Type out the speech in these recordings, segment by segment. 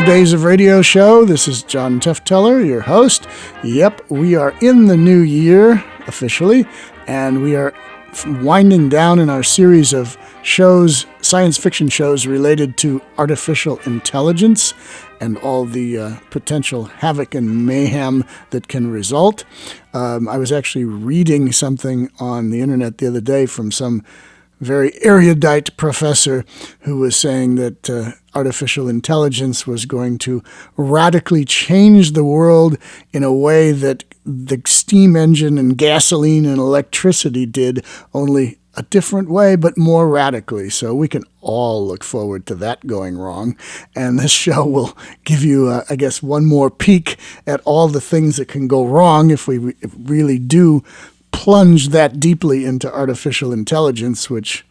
Days of Radio show. This is John Tefteller, your host. Yep, we are in the new year officially, and we are winding down in our series of shows, science fiction shows related to artificial intelligence and all the potential havoc and mayhem that can result. I was actually reading something on the internet the other day from some very erudite professor who was saying that artificial intelligence was going to radically change the world in a way that the steam engine and gasoline and electricity did, only a different way, but more radically. So we can all look forward to that going wrong. And this show will give you, I guess, one more peek at all the things that can go wrong if we really do plunge that deeply into artificial intelligence, which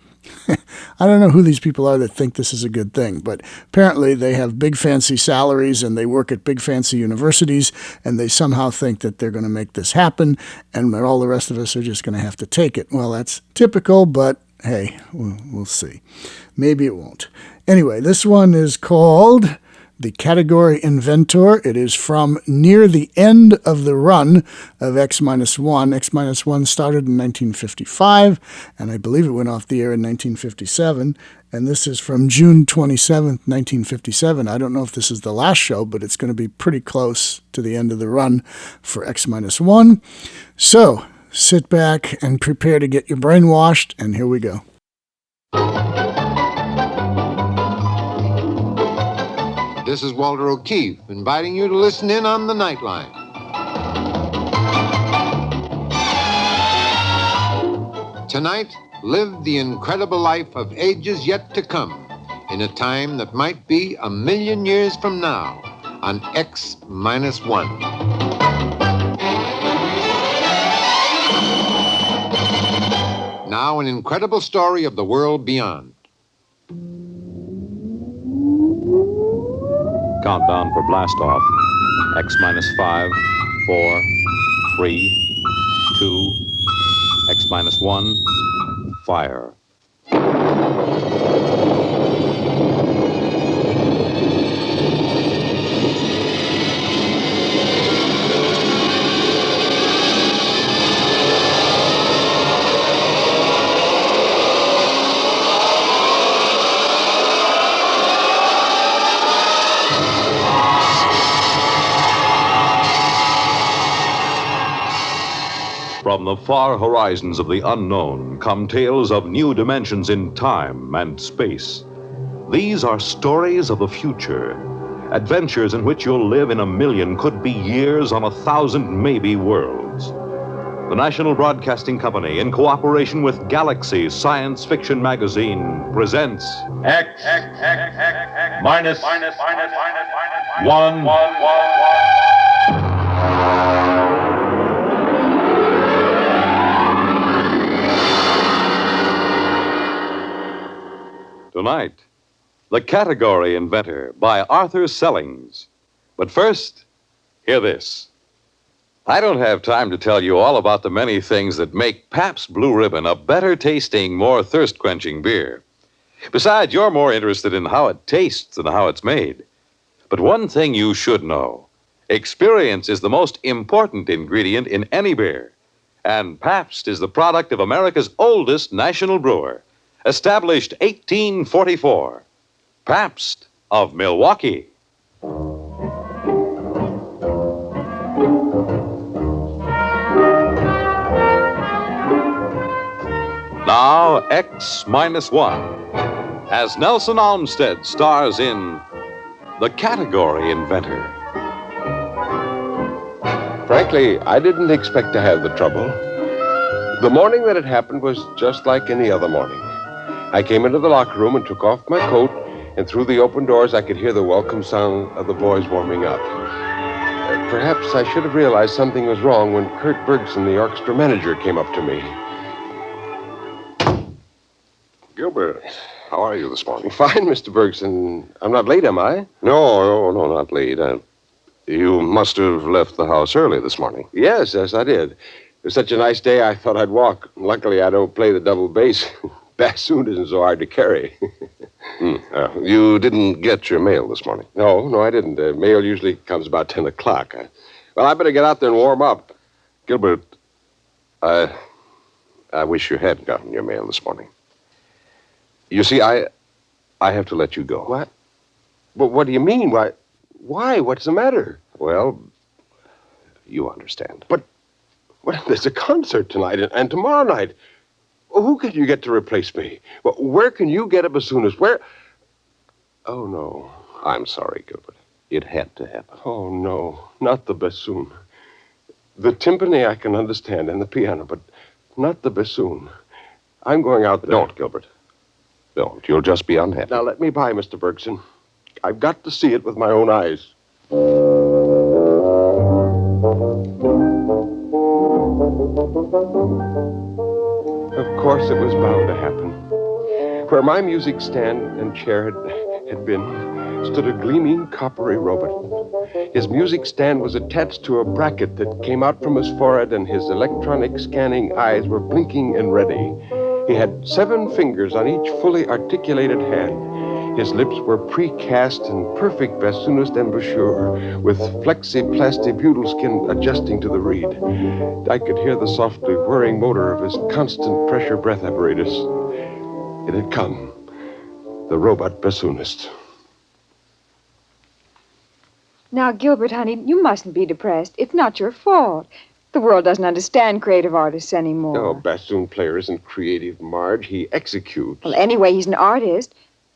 I don't know who these people are that think this is a good thing, but apparently they have big fancy salaries and they work at big fancy universities and they somehow think that they're going to make this happen and all the rest of us are just going to have to take it. Well, that's typical, but hey, we'll see. Maybe it won't. Anyway, this one is called the category Inventor. It is from near the end of the run of X-1. X-1 started in 1955, and I believe it went off the air in 1957. And this is from June 27th, 1957. I don't know if this is the last show, but it's going to be pretty close to the end of the run for X-1. So sit back and prepare to get your brain washed, and here we go. This is Walter O'Keefe, inviting you to listen in on the Nightline. Tonight, live the incredible life of ages yet to come, in a time that might be 1,000,000 years from now, on X-1. Now, an incredible story of the world beyond. Countdown for blast off. X-5, 4, 3, 2, X-1, fire. From the far horizons of the unknown come tales of new dimensions in time and space. These are stories of the future, adventures in which you'll live in 1,000,000, could be years on 1,000 maybe worlds. The National Broadcasting Company, in cooperation with Galaxy Science Fiction Magazine, presents X-1. Tonight, The Category Inventor by Arthur Sellings. But first, hear this. I don't have time to tell you all about the many things that make Pabst Blue Ribbon a better tasting, more thirst-quenching beer. Besides, you're more interested in how it tastes than how it's made. But one thing you should know. Experience is the most important ingredient in any beer. And Pabst is the product of America's oldest national brewer. Established 1844. Pabst of Milwaukee. Now, X-1, as Nelson Olmsted stars in The Category Inventor. Frankly, I didn't expect to have the trouble. The morning that it happened was just like any other morning. I came into the locker room and took off my coat, and through the open doors I could hear the welcome sound of the boys warming up. Perhaps I should have realized something was wrong when Kurt Bergson, the orchestra manager, came up to me. Gilbert, how are you this morning? Fine, Mr. Bergson. I'm not late, am I? No, not late. You must have left the house early this morning. Yes, I did. It was such a nice day, I thought I'd walk. Luckily, I don't play the double bass. Bassoon isn't so hard to carry. You didn't get your mail this morning. No, I didn't. Mail usually comes about 10 o'clock. Well, I better get out there and warm up. Gilbert, I wish you had gotten your mail this morning. You see, I have to let you go. What? But what do you mean? Why? What's the matter? Well, you understand. Well, there's a concert tonight and tomorrow night. Who can you get to replace me? Well, where can you get a bassoonist? Where? Oh, no. I'm sorry, Gilbert. It had to happen. Oh, no. Not the bassoon. The timpani I can understand and the piano, but not the bassoon. I'm going out there. Don't, Gilbert. Don't. You'll just be unhappy. Now, let me by, Mr. Bergson. I've got to see it with my own eyes. Of course, it was bound to happen. Where my music stand and chair had been stood a gleaming, coppery robot. His music stand was attached to a bracket that came out from his forehead, and his electronic scanning eyes were blinking and ready. He had 7 fingers on each fully articulated hand. His lips were precast in perfect bassoonist embouchure, with flexi-plasti butyl skin adjusting to the reed. I could hear the softly whirring motor of his constant pressure breath apparatus. It had come. The robot bassoonist. Now, Gilbert, honey, you mustn't be depressed. It's not your fault. The world doesn't understand creative artists anymore. No, bassoon player isn't creative, Marge. He executes. Well, anyway, he's an artist.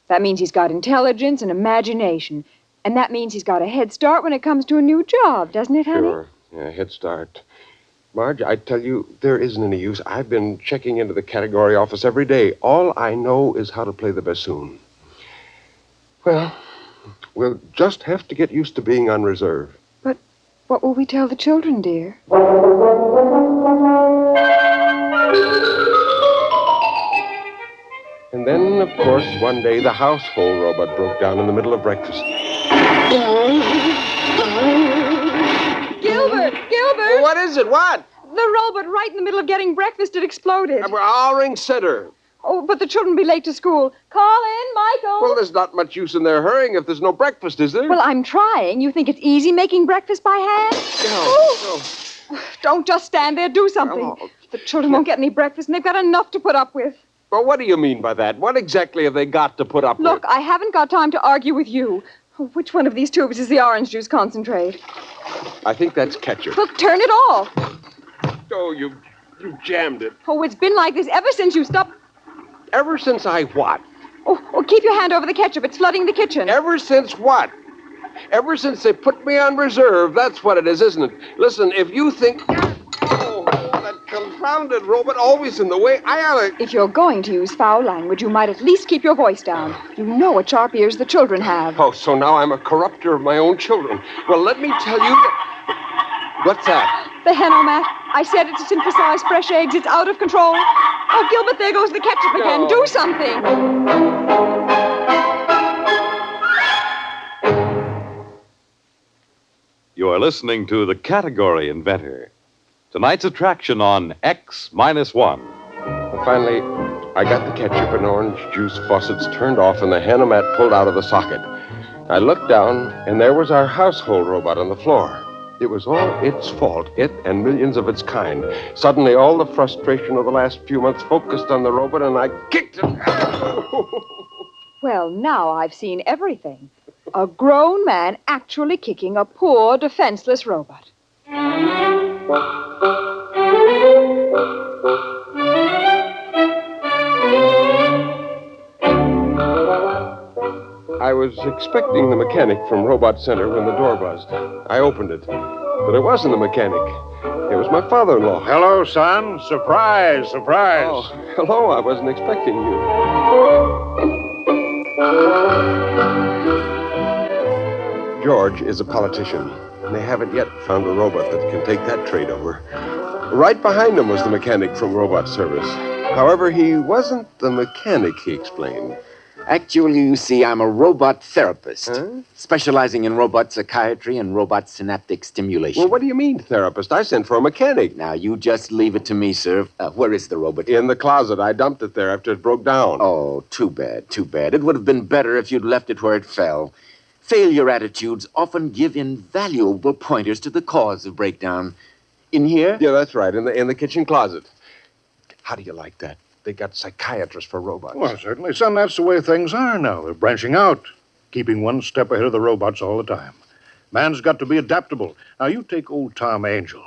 That means he's got intelligence and imagination. And that means he's got a head start when it comes to a new job, doesn't it, honey? Sure. Yeah, head start. Marge, I tell you, there isn't any use. I've been checking into the category office every day. All I know is how to play the bassoon. Well, we'll just have to get used to being on reserve. But what will we tell the children, dear? And then, of course, one day the household robot broke down in the middle of breakfast. Gilbert! What is it? What? The robot right in the middle of getting breakfast, it exploded. I'll ring center. Oh, but the children will be late to school. Call in, Michael. Well, there's not much use in their hurrying if there's no breakfast, is there? Well, I'm trying. You think it's easy making breakfast by hand? No. Don't just stand there. Do something. Oh. The children won't get any breakfast, and they've got enough to put up with. Well, what do you mean by that? What exactly have they got to put up Look, with? I haven't got time to argue with you. Which one of these tubes is the orange juice concentrate? I think that's ketchup. Well, turn it off. Oh, you jammed it. Oh, it's been like this ever since you stopped. Ever since I what? Oh, keep your hand over the ketchup. It's flooding the kitchen. Ever since what? Ever since they put me on reserve, that's what it is, isn't it? Listen, if you think... Oh, that confounded robot always in the way. I ought to... If you're going to use foul language, you might at least keep your voice down. You know what sharp ears the children have. Oh, so now I'm a corrupter of my own children. Well, let me tell you that... What's that? The Henomat. I said it to synthesize fresh eggs. It's out of control. Oh, Gilbert, there goes the ketchup again. No. Do something. You are listening to The Category Inventor. Tonight's attraction on X-1. Well, finally, I got the ketchup and orange juice faucets turned off and the Henomat pulled out of the socket. I looked down, and there was our household robot on the floor. It was all its fault, it and millions of its kind. Suddenly, all the frustration of the last few months focused on the robot, and I kicked it. Well, now I've seen everything. A grown man actually kicking a poor, defenseless robot. I was expecting the mechanic from Robot Center when the door buzzed. I opened it, but it wasn't the mechanic. It was my father-in-law. Hello, son. Surprise, surprise. Oh, hello. I wasn't expecting you. George is a politician, and they haven't yet found a robot that can take that trade over. Right behind him was the mechanic from Robot Service. However, he wasn't the mechanic, he explained. Actually, you see, I'm a robot therapist, specializing in robot psychiatry and robot synaptic stimulation. Well, what do you mean, therapist? I sent for a mechanic. Now, you just leave it to me, sir. Where is the robot? In the closet. I dumped it there after it broke down. Oh, too bad, too bad. It would have been better if you'd left it where it fell. Failure attitudes often give invaluable pointers to the cause of breakdown. In here? Yeah, that's right, in the kitchen closet. How do you like that? They got psychiatrists for robots. Well, certainly, son, that's the way things are now. They're branching out, keeping one step ahead of the robots all the time. Man's got to be adaptable. Now, you take old Tom Angel.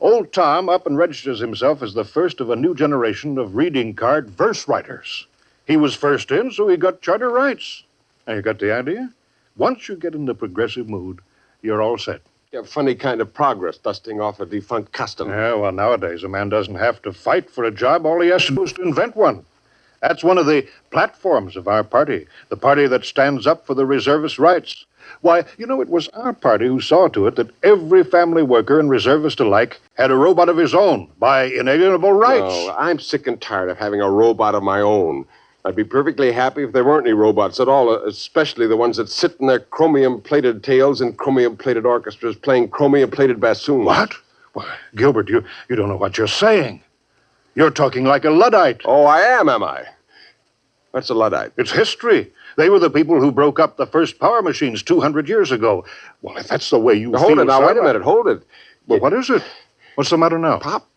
Old Tom up and registers himself as the first of a new generation of reading card verse writers. He was first in, so he got charter rights. Now, you got the idea? Once you get in the progressive mood, you're all set. Yeah, funny kind of progress, dusting off a defunct custom. Yeah, well, nowadays, a man doesn't have to fight for a job. All he has to do is to invent one. That's one of the platforms of our party, the party that stands up for the reservist rights. Why, you know, it was our party who saw to it that every family worker and reservist alike had a robot of his own by inalienable rights. No, I'm sick and tired of having a robot of my own. I'd be perfectly happy if there weren't any robots at all, especially the ones that sit in their chromium-plated tails in chromium-plated orchestras playing chromium-plated bassoons. What? Why, Gilbert, you don't know what you're saying. You're talking like a Luddite. Oh, I am I? What's a Luddite? It's history. They were the people who broke up the first power machines 200 years ago. Well, if that's the way you Now, feel... hold it. Now, son, wait a minute. Hold it. Well, what is it? What's the matter now? Pop,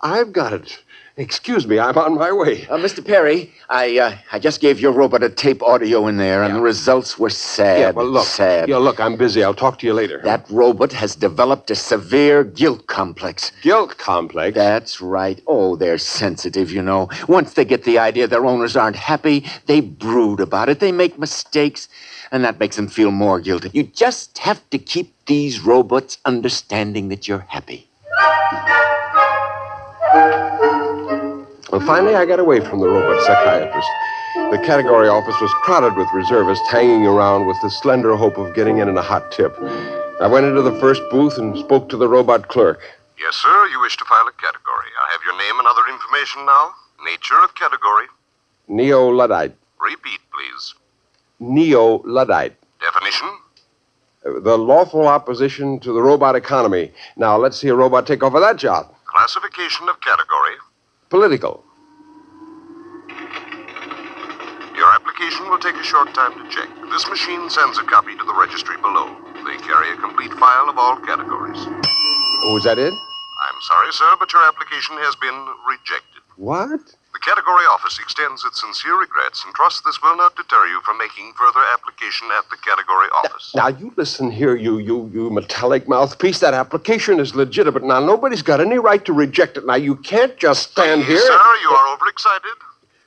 I've got it. Excuse me, I'm on my way. Mr. Perry, I just gave your robot a tape audio in there, and the results were sad. Yeah, well, look. Sad. Yeah, look, I'm busy. I'll talk to you later. That robot has developed a severe guilt complex. Guilt complex? That's right. Oh, they're sensitive, you know. Once they get the idea their owners aren't happy, they brood about it. They make mistakes, and that makes them feel more guilty. You just have to keep these robots understanding that you're happy. Well, finally, I got away from the robot psychiatrist. The category office was crowded with reservists hanging around with the slender hope of getting in a hot tip. I went into the first booth and spoke to the robot clerk. Yes, sir. You wish to file a category. I have your name and other information now. Nature of category. Neo-Luddite. Repeat, please. Neo-Luddite. Definition? The lawful opposition to the robot economy. Now, let's see a robot take over that job. Classification of category. Political. Your application will take a short time to check. This machine sends a copy to the registry below. They carry a complete file of all categories. Was that it? I'm sorry, sir, but your application has been rejected. What? The category office extends its sincere regrets and trusts this will not deter you from making further application at the category office. Now, you listen here, you metallic mouthpiece. That application is legitimate. Now, nobody's got any right to reject it. Now, you can't just stand Please, here. Sir, you are overexcited.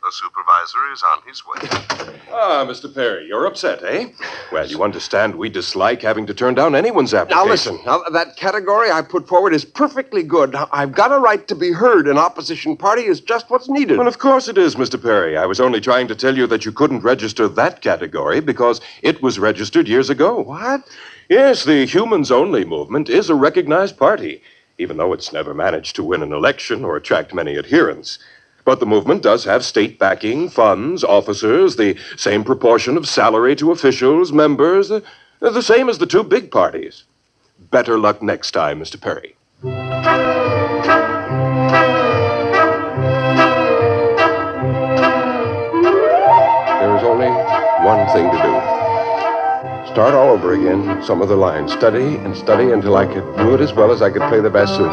The supervisor is on his way. Ah, Mr. Perry, you're upset, eh? Well, you understand we dislike having to turn down anyone's application. Now, listen. Now, that category I put forward is perfectly good. Now, I've got a right to be heard. An opposition party is just what's needed. Well, of course it is, Mr. Perry. I was only trying to tell you that you couldn't register that category because it was registered years ago. What? Yes, the Humans Only movement is a recognized party, even though it's never managed to win an election or attract many adherents. But the movement does have state backing, funds, officers, the same proportion of salary to officials, members, the same as the two big parties. Better luck next time, Mr. Perry. There is only one thing to do. Start all over again, some of the lines. Study and study until I could do it as well as I could play the bassoon.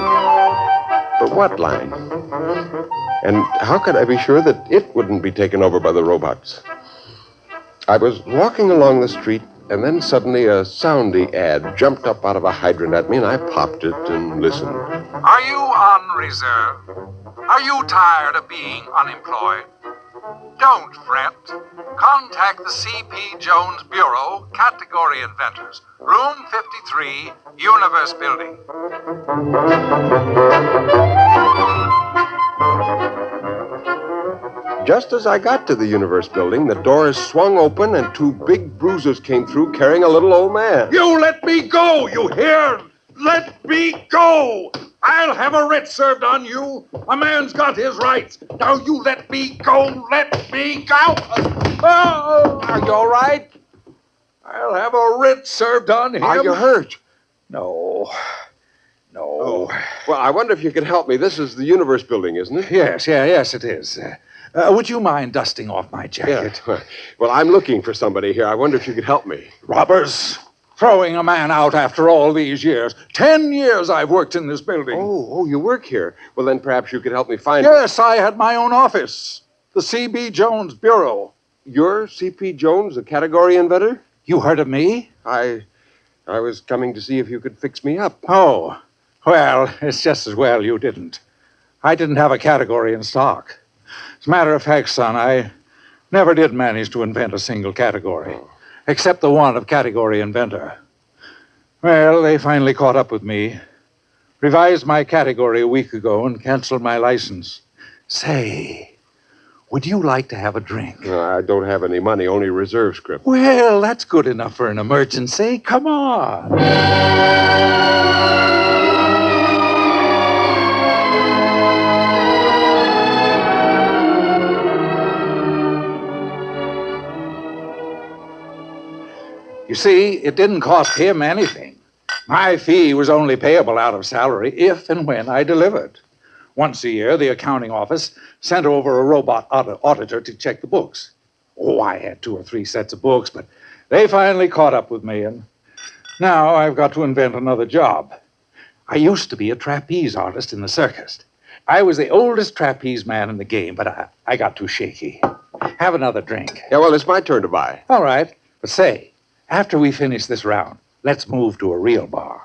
But what line? And how could I be sure that it wouldn't be taken over by the robots? I was walking along the street, and then suddenly a soundy ad jumped up out of a hydrant at me, and I popped it and listened. Are you on reserve? Are you tired of being unemployed? Don't fret. Contact the C.P. Jones Bureau, Category Inventors, Room 53, Universe Building. Just as I got to the Universe Building, the doors swung open and two big bruisers came through carrying a little old man. You let me go, you hear? let me go! I'll have a writ served on you. A man's got his rights. Now you let me go. Let me go. Are you all right? I'll have a writ served on him. Are you hurt? No. Well, I wonder if you could help me. This is the Universe building, isn't it? Yes, it is. Would you mind dusting off my jacket? Yeah. Well, I'm looking for somebody here. I wonder if you could help me. Robbers. Throwing a man out after all these years. 10 years I've worked in this building. Oh, you work here. Well, then perhaps you could help me find... Yes, I had my own office. The C.B. Jones Bureau. You're C.P. Jones, the category inventor? You heard of me? I was coming to see if you could fix me up. Oh, well, it's just as well you didn't. I didn't have a category in stock. As a matter of fact, son, I never did manage to invent a single category, except the one of category inventor. Well, they finally caught up with me, revised my category a week ago, and canceled my license. Say, would you like to have a drink? I don't have any money, only reserve script. Well, that's good enough for an emergency. Come on. You see, it didn't cost him anything. My fee was only payable out of salary if and when I delivered. Once a year, the accounting office sent over a robot auditor to check the books. Oh, I had 2 or 3 sets of books, but they finally caught up with me, and now I've got to invent another job. I used to be a trapeze artist in the circus. I was the oldest trapeze man in the game, but I got too shaky. Have another drink. Yeah, well, it's my turn to buy. All right, but say, after we finish this round, let's move to a real bar.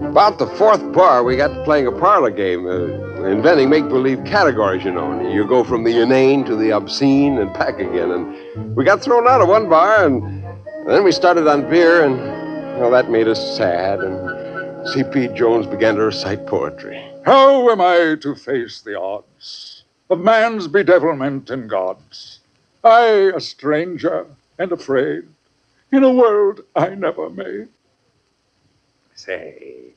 About the 4th bar, we got to playing a parlor game, inventing make-believe categories, you know. And you go from the inane to the obscene and back again. And we got thrown out of one bar, and then we started on beer, and, well, that made us sad. And C.P. Jones began to recite poetry. How am I to face the odds of man's bedevilment in God's? I, a stranger and afraid, in a world I never made. Say,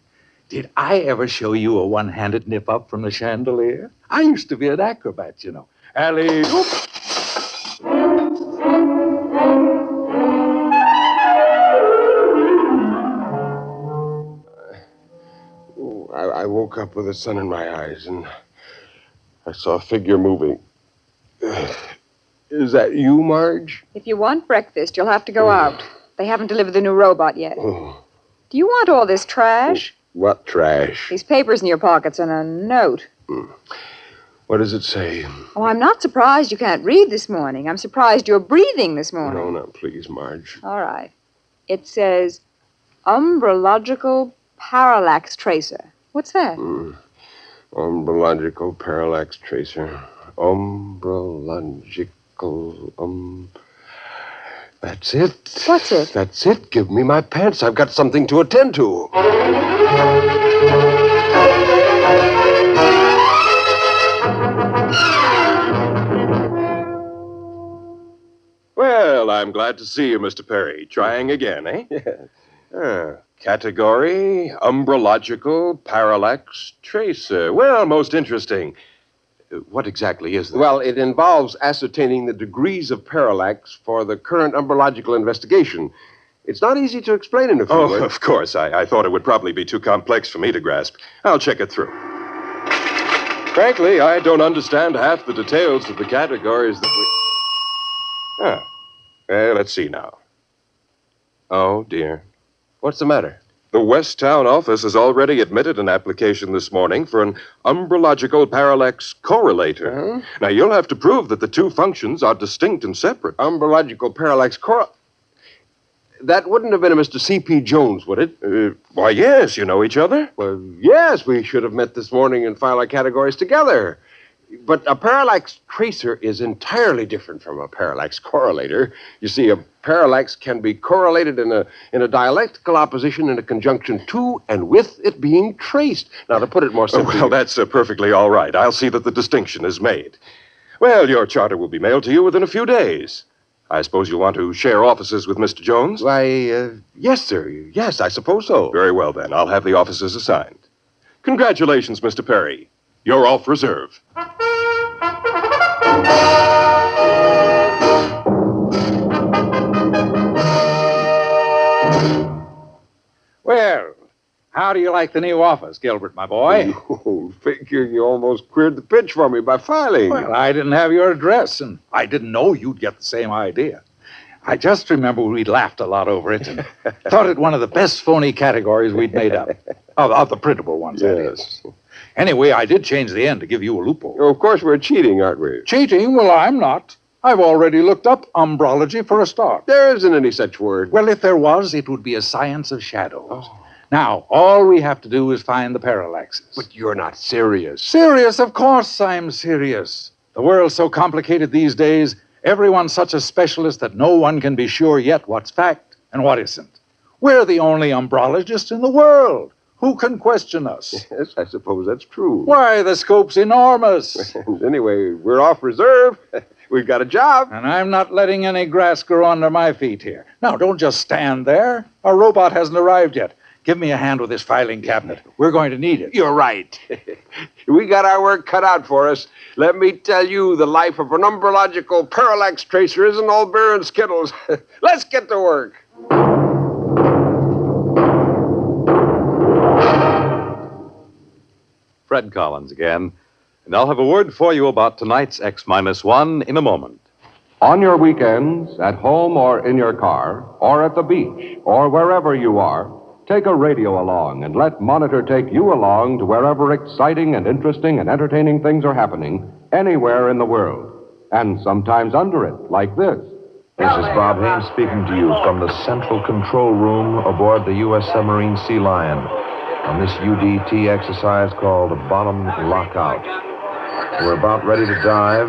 did I ever show you a one-handed nip-up from the chandelier? I used to be an acrobat, you know. Alley-oop. I woke up with the sun in my eyes, and I saw a figure moving. Is that you, Marge? If you want breakfast, you'll have to go out. They haven't delivered the new robot yet. Do you want all this trash? What trash? These papers in your pockets and a note. What does it say? Oh, I'm not surprised you can't read this morning. I'm surprised you're breathing this morning. No, please, Marge. All right. It says umbrological parallax tracer. What's that? Umbrological parallax tracer. Umbrological, That's it. What's it? That's it. Give me my pants. I've got something to attend to. Well, I'm glad to see you, Mr. Perry. Trying again, eh? Yeah. Category, umbrological, parallax, tracer. Well, most interesting. What exactly is that? Well, it involves ascertaining the degrees of parallax for the current umbrological investigation. It's not easy to explain in a few words. Of course. I thought it would probably be too complex for me to grasp. I'll check it through. Frankly, I don't understand half the details of the categories that let's see now. Oh, dear. What's the matter? The West Town office has already admitted an application this morning for an umbrological parallax correlator. Now, you'll have to prove that the two functions are distinct and separate. Umbrological parallax That wouldn't have been a Mr. C.P. Jones, would it? Why, yes. You know each other? Well, yes, we should have met this morning and filed our categories together. But a parallax tracer is entirely different from a parallax correlator. You see, a parallax can be correlated in a dialectical opposition in a conjunction to and with it being traced. Now, to put it more simply... Well, that's perfectly all right. I'll see that the distinction is made. Well, your charter will be mailed to you within a few days. I suppose you want to share offices with Mr. Jones? Why, yes, sir. Yes, I suppose so. Very well, then. I'll have the offices assigned. Congratulations, Mr. Perry. You're off reserve. Well, how do you like the new office, Gilbert, my boy? Oh, figure you almost cleared the pitch for me by filing. Well, I didn't have your address, and I didn't know you'd get the same idea. I just remember we laughed a lot over it and thought it one of the best phony categories we'd made up. Of the printable ones, that is. Anyway, I did change the end to give you a loophole. Oh, of course, we're cheating, aren't we? Cheating? Well, I'm not. I've already looked up umbrology for a start. There isn't any such word. Well, if there was, it would be a science of shadows. Now, all we have to do is find the parallaxes. But you're not serious. Serious? Of course I'm serious. The world's so complicated these days, everyone's such a specialist that no one can be sure yet what's fact and what isn't. We're the only umbrologists in the world. Who can question us? Yes, I suppose that's true. Why, the scope's enormous. Anyway, we're off reserve. We've got a job. And I'm not letting any grass grow under my feet here. Now, don't just stand there. Our robot hasn't arrived yet. Give me a hand with this filing cabinet. We're going to need it. You're right. We got our work cut out for us. Let me tell you, the life of an umbrological parallax tracer isn't all beer and skittles. Let's get to work. Fred Collins again, and I'll have a word for you about tonight's X-1 in a moment. On your weekends, at home or in your car, or at the beach, or wherever you are, take a radio along and let Monitor take you along to wherever exciting and interesting and entertaining things are happening anywhere in the world. And sometimes under it, like this. This is Bob Haynes speaking to you from the central control room aboard the U.S. submarine Sea Lion on this UDT exercise called the Bottom Lockout. We're about ready to dive.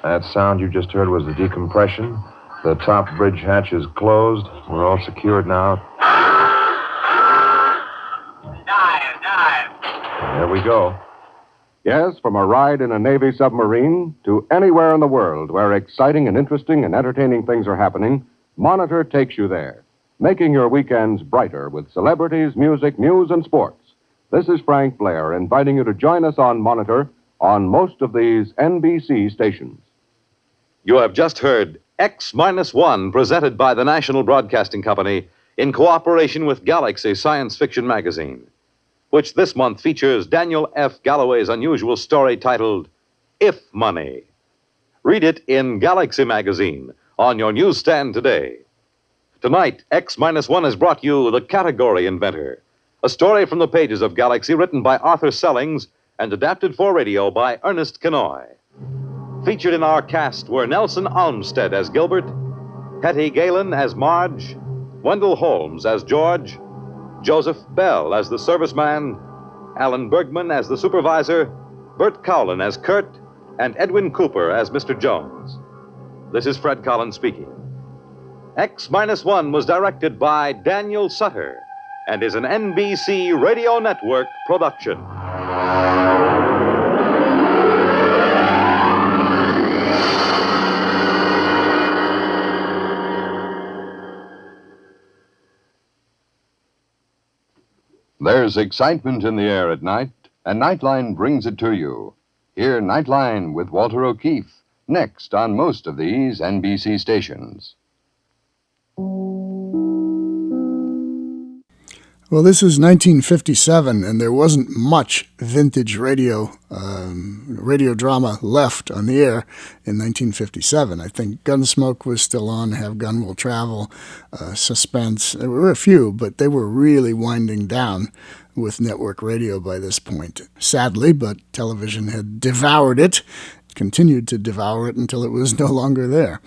That sound you just heard was the decompression. The top bridge hatch is closed. We're all secured now. Dive. There we go. Yes, from a ride in a Navy submarine to anywhere in the world where exciting and interesting and entertaining things are happening, Monitor takes you there, making your weekends brighter with celebrities, music, news, and sports. This is Frank Blair inviting you to join us on Monitor on most of these NBC stations. You have just heard X-1 presented by the National Broadcasting Company in cooperation with Galaxy Science Fiction Magazine, which this month features Daniel F. Galloway's unusual story titled If Money. Read it in Galaxy Magazine on your newsstand today. Tonight, X-1 has brought you The Category Inventor, a story from the pages of Galaxy written by Arthur Sellings and adapted for radio by Ernest Kenoy. Featured in our cast were Nelson Olmsted as Gilbert, Hetty Galen as Marge, Wendell Holmes as George, Joseph Bell as the serviceman, Alan Bergman as the supervisor, Bert Cowlin as Kurt, and Edwin Cooper as Mr. Jones. This is Fred Collins speaking. X-1 was directed by Daniel Sutter and is an NBC Radio Network production. There's excitement in the air at night, and Nightline brings it to you. Hear Nightline with Walter O'Keefe, next on most of these NBC stations. Well, this is 1957, and there wasn't much vintage radio drama left on the air in 1957. I think Gunsmoke was still on, Have Gun Will Travel, Suspense. There were a few, but they were really winding down with network radio by this point. Sadly, but television had devoured it, continued to devour it until it was no longer there.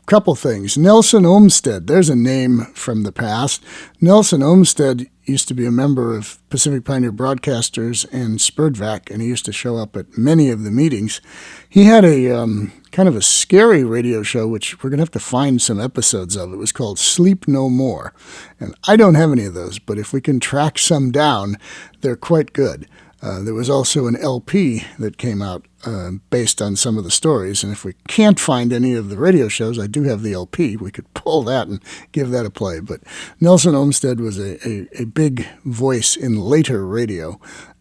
Couple things. Nelson Olmsted, there's a name from the past. Nelson Olmsted used to be a member of Pacific Pioneer Broadcasters and SPURDVAC, and he used to show up at many of the meetings. He had a kind of a scary radio show, which we're going to have to find some episodes of. It was called Sleep No More. And I don't have any of those, but if we can track some down, they're quite good. There was also an LP that came out based on some of the stories, and if we can't find any of the radio shows, I do have the LP. We could pull that and give that a play. But Nelson Olmsted was a big voice in later radio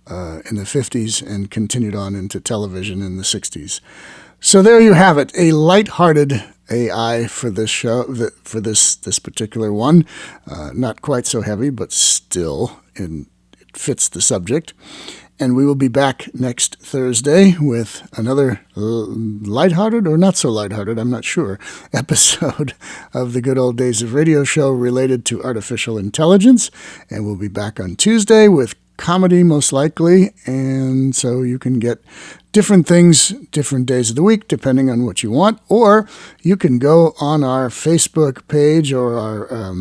in the 50s and continued on into television in the 60s. So there you have it, a lighthearted AI for this show, for this particular one. Not quite so heavy, but still it fits the subject. And we will be back next Thursday with another lighthearted, or not so lighthearted, I'm not sure, episode of the Good Old Days of Radio show related to artificial intelligence. And we'll be back on Tuesday with comedy, most likely. And so you can get different things, different days of the week, depending on what you want. Or you can go on our Facebook page or our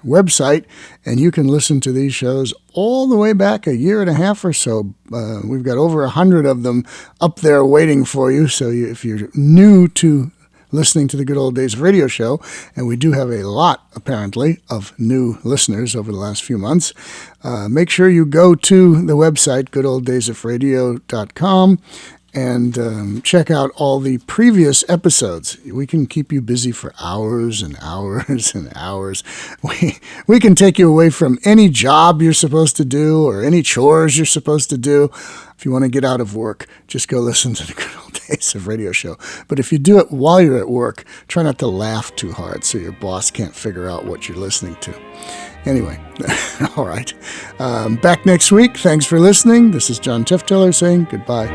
website, and you can listen to these shows all the way back a year and a half or so. We've got over 100 of them up there waiting for you. So if you're new to listening to the Good Old Days of Radio show, and we do have a lot, apparently, of new listeners over the last few months, make sure you go to the website, goodoldaysofradio.com, and check out all the previous episodes. We can keep you busy for hours and hours and hours. We can take you away from any job you're supposed to do or any chores you're supposed to do. If you want to get out of work, just go listen to the Good Old Days of Radio show. But if you do it while you're at work, try not to laugh too hard so your boss can't figure out what you're listening to. Anyway, all right. Back next week. Thanks for listening. This is John Tefteller saying goodbye.